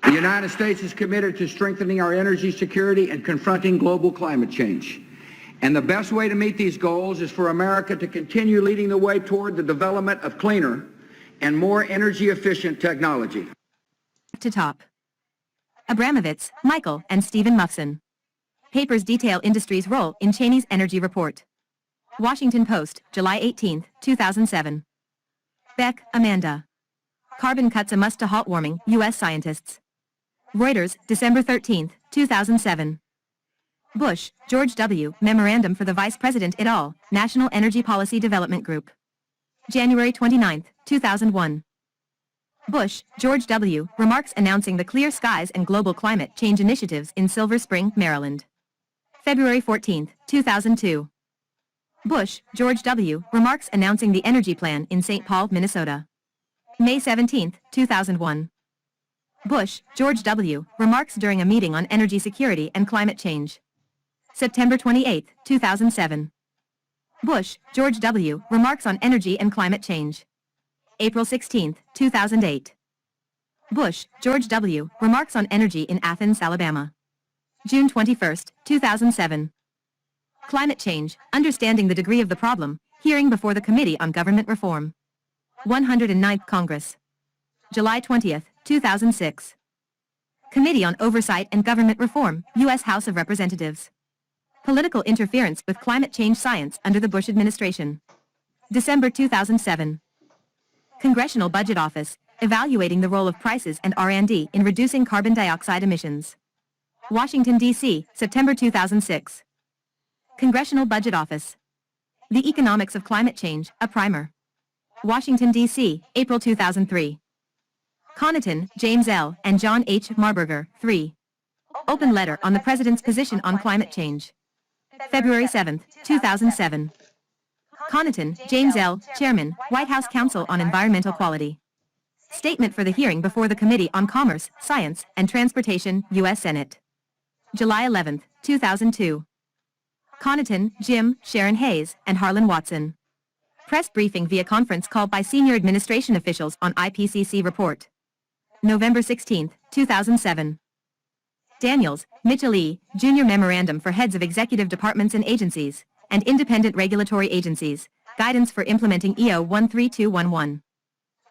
The United States is committed to strengthening our energy security and confronting global climate change. And the best way to meet these goals is for America to continue leading the way toward the development of cleaner and more energy-efficient technology. To top. Abramovitz, Michael, and Stephen Mufson. Papers detail industry's role in Cheney's energy report. Washington Post, July 18, 2007. Beck, Amanda. Carbon cuts a must to halt warming, U.S. scientists. Reuters, December 13, 2007. Bush, George W., Memorandum for the Vice President et al., National Energy Policy Development Group. January 29, 2001. Bush, George W., remarks announcing the Clear Skies and Global Climate Change initiatives in Silver Spring, Maryland. February 14, 2002. Bush, George W., remarks announcing the Energy Plan in St. Paul, Minnesota. May 17, 2001. Bush, George W., remarks during a meeting on energy security and climate change. September 28, 2007. Bush, George W., remarks on energy and climate change. April 16, 2008. Bush, George W., remarks on energy in Athens, Alabama. June 21, 2007. Climate change, understanding the degree of the problem, hearing before the Committee on Government Reform. 109th Congress. July 20, 2006. Committee on Oversight and Government Reform, U.S. House of Representatives. Political interference with climate change science under the Bush administration. December 2007. Congressional Budget Office, evaluating the role of prices and R&D in reducing carbon dioxide emissions. Washington, D.C., September 2006. Congressional Budget Office. The Economics of Climate Change, a Primer. Washington, D.C., April 2003. Connaughton, James L., and John H. Marburger, 3. Open Letter on the President's Position on Climate Change. February 7, 2007. Connaughton, James L., Chairman, White House Council on Environmental Quality. Statement for the hearing before the Committee on Commerce, Science, and Transportation, U.S. Senate. July 11, 2002. Connaughton, Jim, Sharon Hayes, and Harlan Watson. Press briefing via conference call by senior administration officials on IPCC report. November 16, 2007. Daniels, Mitchell E., Jr. Memorandum for Heads of Executive Departments and Agencies, and Independent Regulatory Agencies, Guidance for Implementing EO 13211.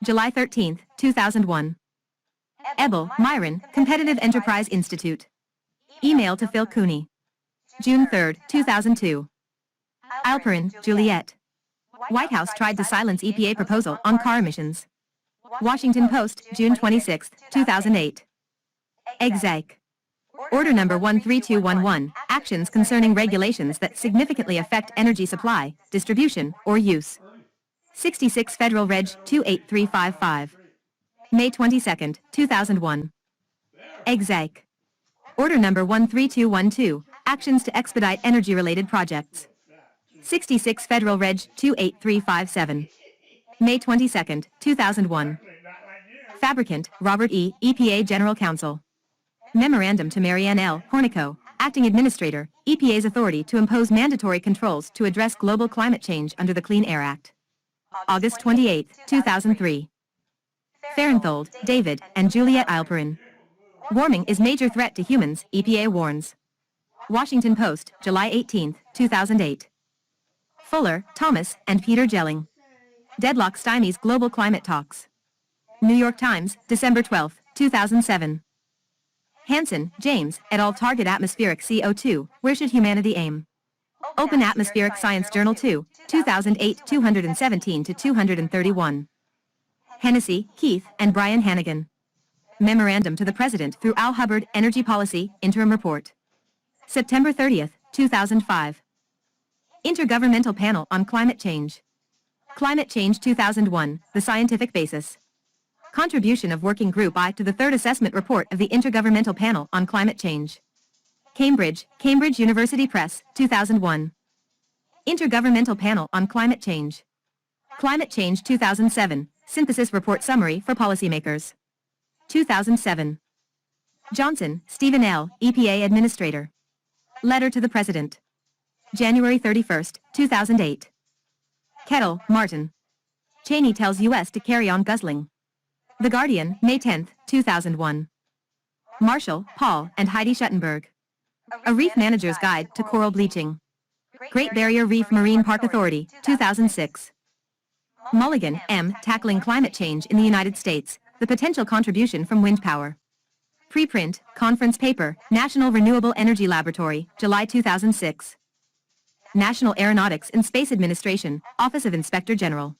July 13, 2001. Ebel, Myron, Competitive Enterprise Institute. Email to Phil Cooney. June 3, 2002. Alperin, Juliet. White House tried to silence EPA proposal on car emissions. Washington Post, June 26, 2008. Exec. Order number 13211, actions concerning regulations that significantly affect energy supply, distribution, or use. 66 Federal Reg. 28355. May 22, 2001. Exec. Order number 13212, actions to expedite energy-related projects. 66 Federal Reg. 28357. May 22, 2001. Fabricant, Robert E., EPA General Counsel. Memorandum to Marianne L. Hornico, Acting Administrator, EPA's authority to impose mandatory controls to address global climate change under the Clean Air Act. August 28, 2003. Farenthold, David, and Juliet Eilperin. Warming is major threat to humans, EPA warns. Washington Post, July 18, 2008. Fuller, Thomas, and Peter Jelling. Deadlock stymies global climate talks. New York Times, December 12, 2007. Hansen, James, et al. Target atmospheric CO2, where should humanity aim? Open Atmospheric Science Journal 2, 2008, 217-231. Hennessy, Keith, and Brian Hannigan. Memorandum to the President through Al Hubbard, Energy Policy, Interim Report. September 30, 2005. Intergovernmental Panel on Climate Change. Climate Change 2001, The Scientific Basis. Contribution of Working Group I to the Third Assessment Report of the Intergovernmental Panel on Climate Change. Cambridge, Cambridge University Press, 2001. Intergovernmental Panel on Climate Change. Climate Change 2007, Synthesis Report Summary for Policymakers. 2007. Johnson, Stephen L., EPA Administrator. Letter to the President. January 31, 2008. Kettle, Martin. Cheney tells U.S. to carry on guzzling. The Guardian, May 10, 2001. Marshall, Paul, and Heidi Schuttenberg. A Reef Manager's Guide to Coral Bleaching. Great Barrier Reef Marine Park Authority, 2006. Mulligan, M. Tackling Climate Change in the United States, the Potential Contribution from Wind Power. Preprint, Conference Paper, National Renewable Energy Laboratory, July 2006. National Aeronautics and Space Administration, Office of Inspector General.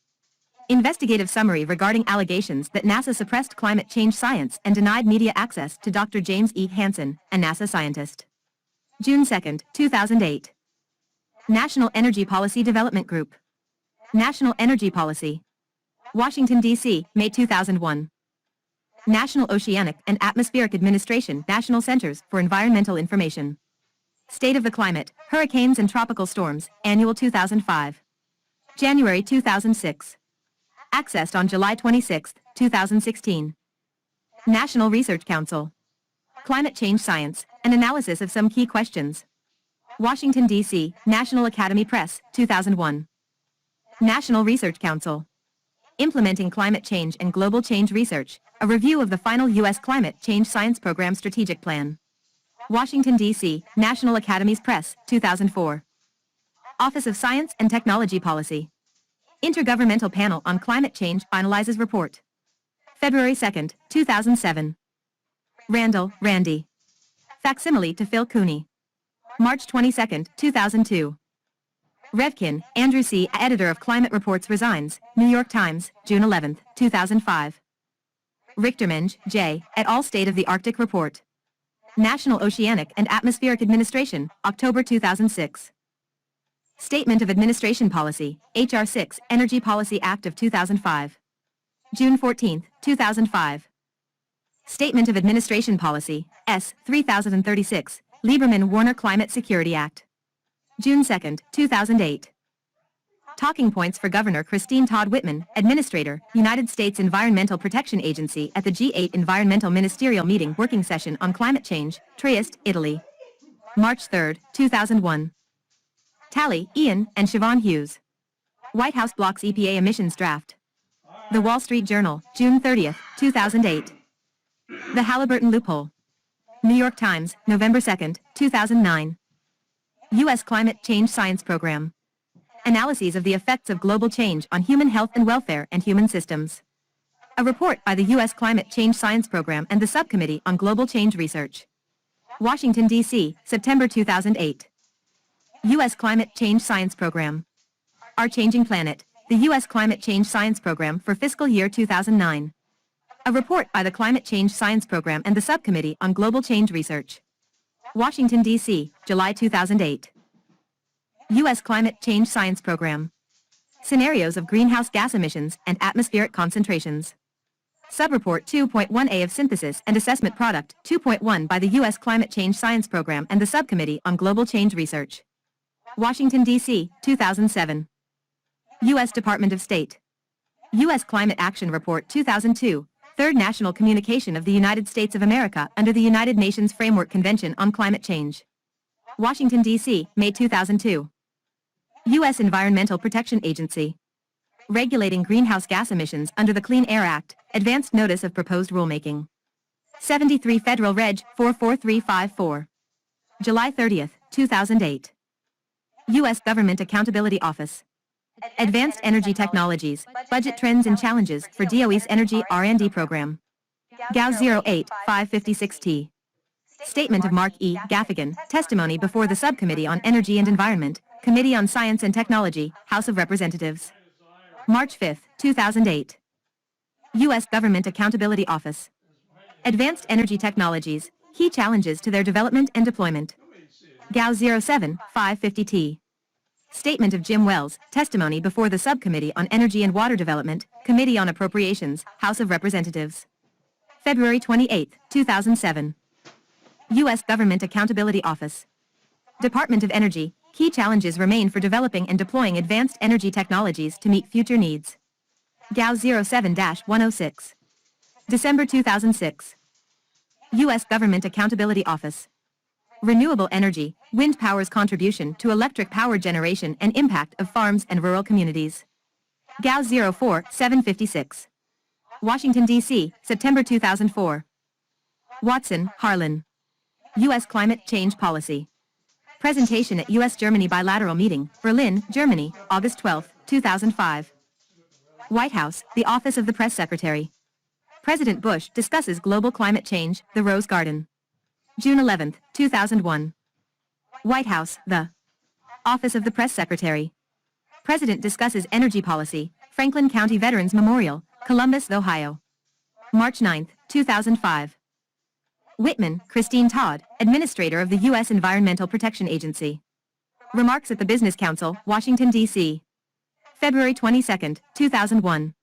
Investigative summary regarding allegations that NASA suppressed climate change science and denied media access to Dr. James E. Hansen, a NASA scientist. June 2, 2008. National Energy Policy Development Group. National Energy Policy. Washington, D.C., May 2001. National Oceanic and Atmospheric Administration, National Centers for Environmental Information. State of the Climate, Hurricanes and Tropical Storms, Annual 2005. January 2006. Accessed on July 26, 2016. National Research Council. Climate Change Science, an analysis of some key questions. Washington, D.C., National Academy Press, 2001. National Research Council. Implementing Climate Change and Global Change Research, a review of the final U.S. Climate Change Science Program Strategic Plan. Washington, D.C., National Academies Press, 2004. Office of Science and Technology Policy. Intergovernmental Panel on Climate Change finalizes report. February 2, 2007. Randall, Randy. Facsimile to Phil Cooney. March 22, 2002. Revkin, Andrew C., editor of Climate Reports resigns, New York Times, June 11, 2005. Richtermenge, J., et al. State of the Arctic Report. National Oceanic and Atmospheric Administration, October 2006. Statement of Administration Policy, H.R. 6, Energy Policy Act of 2005. June 14, 2005. Statement of Administration Policy, S. 3036, Lieberman-Warner Climate Security Act. June 2, 2008. Talking points for Governor Christine Todd Whitman, Administrator, United States Environmental Protection Agency at the G8 Environmental Ministerial Meeting Working Session on Climate Change, Trieste, Italy. March 3, 2001. Talley, Ian, and Siobhan Hughes. White House blocks EPA emissions draft. The Wall Street Journal, June 30, 2008. The Halliburton Loophole. New York Times, November 2, 2009. U.S. Climate Change Science Program. Analyses of the effects of global change on human health and welfare and human systems. A report by the U.S. Climate Change Science Program and the Subcommittee on Global Change Research. Washington, D.C., September 2008. U.S. Climate Change Science Program. Our Changing Planet, the U.S. Climate Change Science Program for fiscal year 2009. A report by the Climate Change Science Program and the Subcommittee on Global Change Research. Washington, D.C., July 2008. U.S. Climate Change Science Program. Scenarios of greenhouse gas emissions and atmospheric concentrations. Subreport 2.1a of Synthesis and Assessment Product 2.1 by the U.S. Climate Change Science Program and the Subcommittee on Global Change Research. Washington, D.C., 2007. U.S. Department of State. U.S. Climate Action Report 2002, Third National Communication of the United States of America under the United Nations Framework Convention on Climate Change. Washington, D.C., May 2002. U.S. Environmental Protection Agency. Regulating greenhouse gas emissions under the Clean Air Act, Advanced Notice of Proposed Rulemaking. 73 Federal Reg. 44354. July 30, 2008. U.S. Government Accountability Office. Advanced Energy Technologies, Budget Trends and Challenges for DOE's Energy R&D Program. GAO 08556T. Statement of Mark E. Gaffigan, testimony before the Subcommittee on Energy and Environment, Committee on Science and Technology, House of Representatives. March 5, 2008. U.S. Government Accountability Office. Advanced Energy Technologies, Key Challenges to Their Development and Deployment. GAO 07550T. Statement of Jim Wells, testimony before the Subcommittee on Energy and Water Development, Committee on Appropriations, House of Representatives. February 28, 2007. U.S. Government Accountability Office. Department of Energy, key challenges remain for developing and deploying advanced energy technologies to meet future needs. GAO 07-106. December 2006. U.S. Government Accountability Office. Renewable energy, wind power's contribution to electric power generation and impact of farms and rural communities. GAO 04-756. Washington, D.C., September 2004. Watson, Harlan. U.S. Climate Change Policy. Presentation at U.S.-Germany Bilateral Meeting, Berlin, Germany, August 12, 2005. White House, the Office of the Press Secretary. President Bush discusses global climate change, the Rose Garden. June 11, 2001. White House, the Office of the Press Secretary. President discusses energy policy, Franklin County Veterans Memorial, Columbus, Ohio. March 9, 2005. Whitman, Christine Todd, Administrator of the U.S. Environmental Protection Agency. Remarks at the Business Council, Washington, D.C. February 22, 2001.